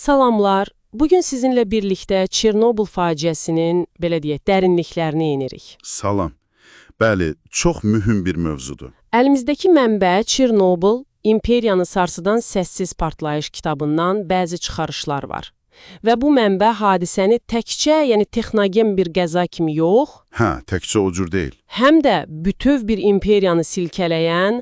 Salamlar. Bugün sizinlə birlikdə Çernobıl faciəsinin, belə deyək, dərinliklərini enirik. Salam. Bəli, çox mühüm bir mövzudur. Əlimizdəki mənbə Çernobıl, İmperiyanı sarsıdan səssiz partlayış kitabından bəzi çıxarışlar var. Və bu mənbə hadisəni təkcə, yəni texnogen bir qəza kimi yox, Təkcə o cür deyil. həm də bütöv bir imperiyanı silkələyən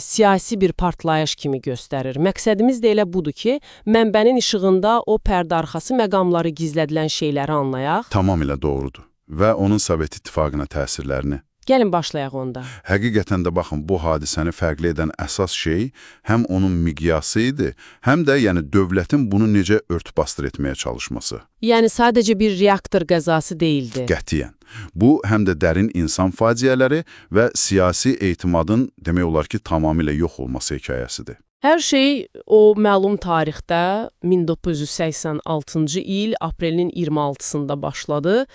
siyasi bir partlayış kimi göstərir. Məqsədimiz də elə budur ki, mənbənin işığında o pərdarxası məqamları gizlədilən şeyləri anlayaq. Tamamilə doğrudur. Və onun Sovet İttifaqına təsirlərini. Gəlin başlayaq onda. Həqiqətən də baxın, bu hadisəni fərqli edən əsas şey həm onun miqyası idi, həm də dövlətin bunu necə örtbasdır etməyə çalışması. Yəni sadəcə bir reaktor qəzası deyildi. Qətiyyən. Bu, həm də dərin insan faciələri və siyasi etimadın, demək olar ki, tamamilə yox olması hekayəsidir. Hər şey o məlum tarixdə 1986-cı il aprelin 26-sında başladı.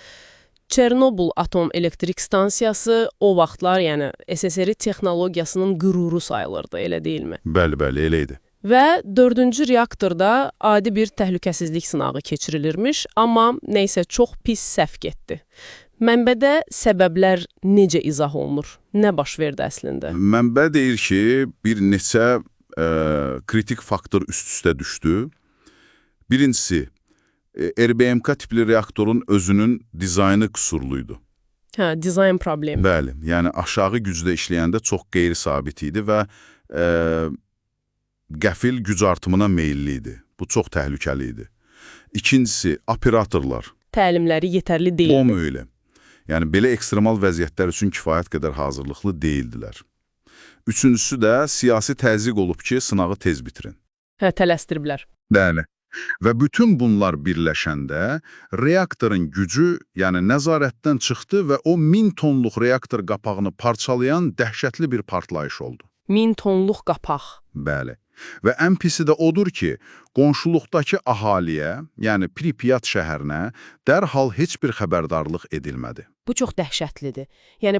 Çernobıl atom elektrik stansiyası o vaxtlar, SSR texnologiyasının qüruru sayılırdı, elə deyilmi? Bəli, elə idi. Və 4-cü reaktorda adi bir təhlükəsizlik sınağı keçirilirmiş, amma nəysə çox pis səhv getdi. Mənbədə səbəblər necə izah olunur? Nə baş verdi əslində? Mənbə deyir ki, bir neçə kritik faktor üst-üstə düşdü. Birincisi, RBMK tipli reaktorun özünün dizaynı qüsurluydu. Dizayn problemi. Bəli, aşağı gücdə işləyəndə çox qeyri-sabit idi və qəfil güc artımına meyilli idi. Bu çox təhlükəli idi. İkincisi, operatorlar. Təlimləri yetərli deyildi. O mühülə. Belə ekstremal vəziyyətlər üçün kifayət qədər hazırlıqlı deyildilər. Üçüncüsü də siyasi təzyiq olub ki, sınağı tez bitirin. Tələsdiriblər. Bəli. Və bütün bunlar birləşəndə reaktorun gücü, nəzarətdən çıxdı və o 1000 tonluq reaktor qapağını parçalayan dəhşətli bir partlayış oldu. 1000 tonluq qapaq. Bəli. Və ən pisi də odur ki, qonşuluqdakı ahaliyə, Pripyat şəhərinə dərhal heç bir xəbərdarlıq edilmədi. Bu çox dəhşətlidir.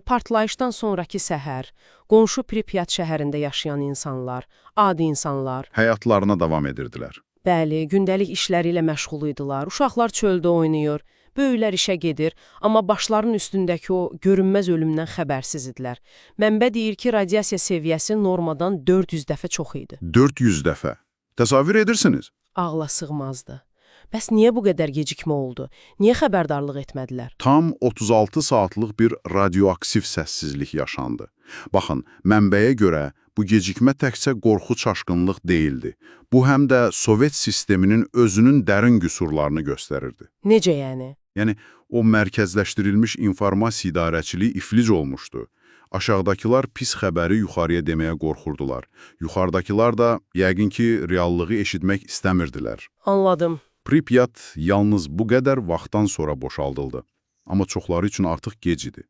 Partlayışdan sonraki səhər, qonşu Pripyat şəhərində yaşayan insanlar, adi insanlar həyatlarına davam edirdilər. Bəli, gündəlik işləri ilə məşğul idilər. Uşaqlar çöldə oynayır, böyüklər işə gedir, amma başlarının üstündəki o görünməz ölümdən xəbərsiz idilər. Mənbə deyir ki, radiasiya səviyyəsi normadan 400 dəfə çox idi. 400 dəfə. Təsavvür edirsiniz? Ağla sığmazdı. Bəs niyə bu qədər gecikmə oldu? Niyə xəbərdarlıq etmədilər? Tam 36 saatlıq bir radioaktiv səssizlik yaşandı. Baxın, mənbəyə görə bu gecikmə təkcə qorxu çaşqınlıq deyildi. Bu həm də Sovet sisteminin özünün dərin qüsurlarını göstərirdi. Necə yəni? O mərkəzləşdirilmiş informasiya idarəçiliyi iflic olmuşdu. Aşağıdakılar pis xəbəri yuxarıya deməyə qorxurdular. Yuxarıdakılar da yəqin ki, reallığı eşitmək istəmirdilər. Anladım. Pripyat yalnız bu qədər vaxtdan sonra boşaldıldı. Amma çoxları üçün artıq gec idi.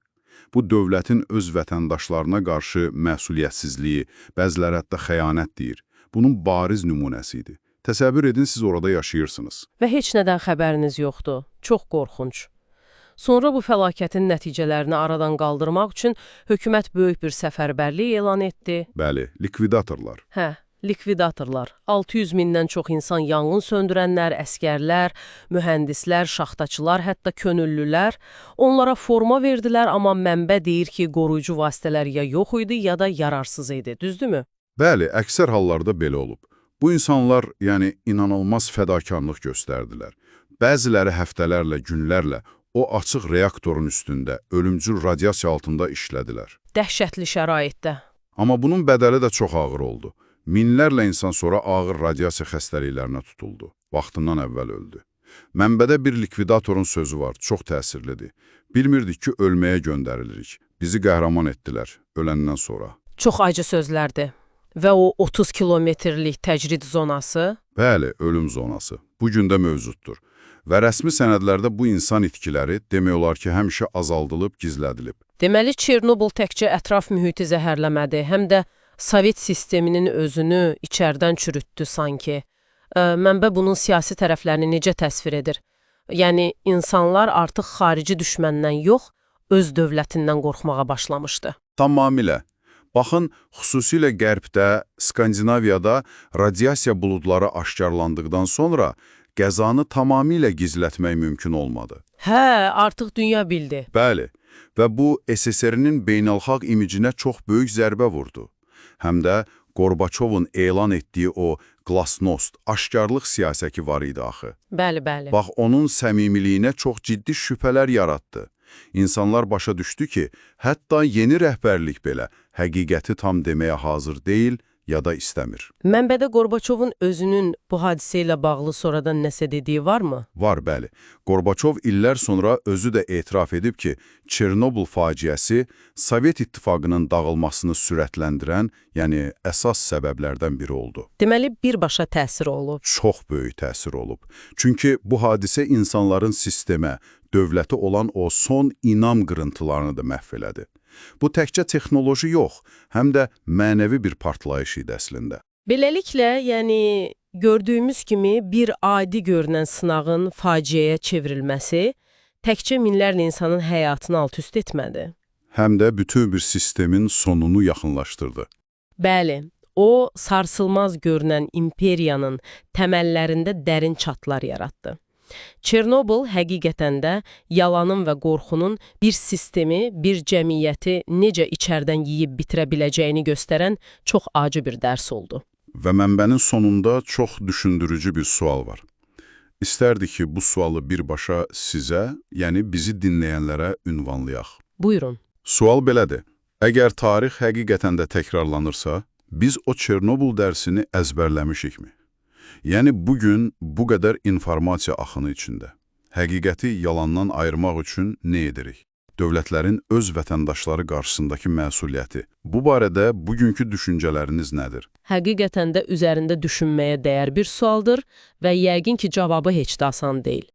Bu, dövlətin öz vətəndaşlarına qarşı məsuliyyətsizliyi, bəziləri hətta xəyanət deyir. Bunun bariz nümunəsi idi. Təsəvvür edin, siz orada yaşayırsınız. Və heç nədən xəbəriniz yoxdur. Çox qorxunc. Sonra bu fəlakətin nəticələrini aradan qaldırmaq üçün hökumət böyük bir səfərbərlik elan etdi. Bəli, likvidatorlar. Likvidatorlar. 600 mindən çox insan, yanğın söndürənlər, əskərlər, mühəndislər, şaxtaçılar, hətta könüllülər. Onlara forma verdilər, amma mənbə deyir ki, qoruyucu vasitələr ya yox idi, ya da yararsız idi. Düzdürmü? Bəli, əksər hallarda belə olub. Bu insanlar, inanılmaz fədakarlıq göstərdilər. Bəziləri həftələrlə, günlərlə o açıq reaktorun üstündə, ölümcül radiasiya altında işlədilər. Dəhşətli şəraitdə. Amma bunun bədəli də çox ağır oldu. Minlərlə insan sonra ağır radiasiya xəstəliklərinə tutuldu. Vaxtından əvvəl öldü. Mənbədə bir likvidatorun sözü var, çox təsirlidir. Bilmirdik ki, ölməyə göndərilirik. Bizi qəhrəman etdilər, öləndən sonra. Çox acı sözlərdir. Və o 30 kilometrlik təcrid zonası? Bəli, ölüm zonası. Bu gün də mövcuddur. Və rəsmi sənədlərdə bu insan itkiləri demək olar ki, həmişə azaldılıb, gizlədilib. Deməli, Çernobıl təkcə ətraf mühiti zəhərləmədi, həm də Sovet sisteminin özünü içərdən çürütdü sanki. Mənbə bunun siyasi tərəflərini necə təsvir edir? İnsanlar artıq xarici düşməndən yox, öz dövlətindən qorxmağa başlamışdı. Tamamilə. Baxın, xüsusilə Qərbdə, Skandinaviyada radiasiya buludları aşkarlandıqdan sonra qəzanı tamamilə gizlətmək mümkün olmadı. Hə, artıq dünya bildi. Bəli, və bu SSR-nin beynəlxalq imicinə çox böyük zərbə vurdu. Həm də Qorbaçovun elan etdiyi o glasnost, aşkarlıq siyasəti var idi axı. Bəli, bəli. Bax, onun səmimiliyinə çox ciddi şübhələr yaratdı. İnsanlar başa düşdü ki, hətta yeni rəhbərlik belə həqiqəti tam deməyə hazır deyil ya da istəmir. Mənbədə Qorbaçovun özünün bu hadisə ilə bağlı sonradan nəsə dediyi varmı? Var, bəli. Qorbaçov illər sonra özü də etiraf edib ki, Çernobıl faciəsi Sovet İttifaqının dağılmasını sürətləndirən, yəni əsas səbəblərdən biri oldu. Deməli, birbaşa təsir olub. Çox böyük təsir olub. Çünki bu hadisə insanların sistemə, dövlətə olan o son inam qırıntılarını da məhv elədi. Bu təkcə texnoloji yox, həm də mənəvi bir partlayış idi əslində. Beləliklə, yəni gördüyümüz kimi bir adi görünən sınağın faciəyə çevrilməsi təkcə minlərlə insanın həyatını alt-üst etmədi. Həm də bütün bir sistemin sonunu yaxınlaşdırdı. Bəli, o sarsılmaz görünən imperiyanın təməllərində dərin çatlar yaratdı. Çernobıl həqiqətən də yalanın və qorxunun bir sistemi, bir cəmiyyəti necə içərdən yeyib bitirə biləcəyini göstərən çox acı bir dərs oldu. Və mənbənin sonunda çox düşündürücü bir sual var. İstərdi ki, bu sualı birbaşa sizə, yəni bizi dinləyənlərə ünvanlayaq. Buyurun. Sual belədir. Əgər tarix həqiqətən də təkrarlanırsa, biz o Çernobıl dərsini əzbərləmişikmi? Yəni, bugün bu qədər informasiya axını içində həqiqəti yalandan ayırmaq üçün nə edirik? Dövlətlərin öz vətəndaşları qarşısındakı məsuliyyəti. Bu barədə bugünkü düşüncələriniz nədir? Həqiqətən də üzərində düşünməyə dəyər bir sualdır və yəqin ki, cavabı heç də asan deyil.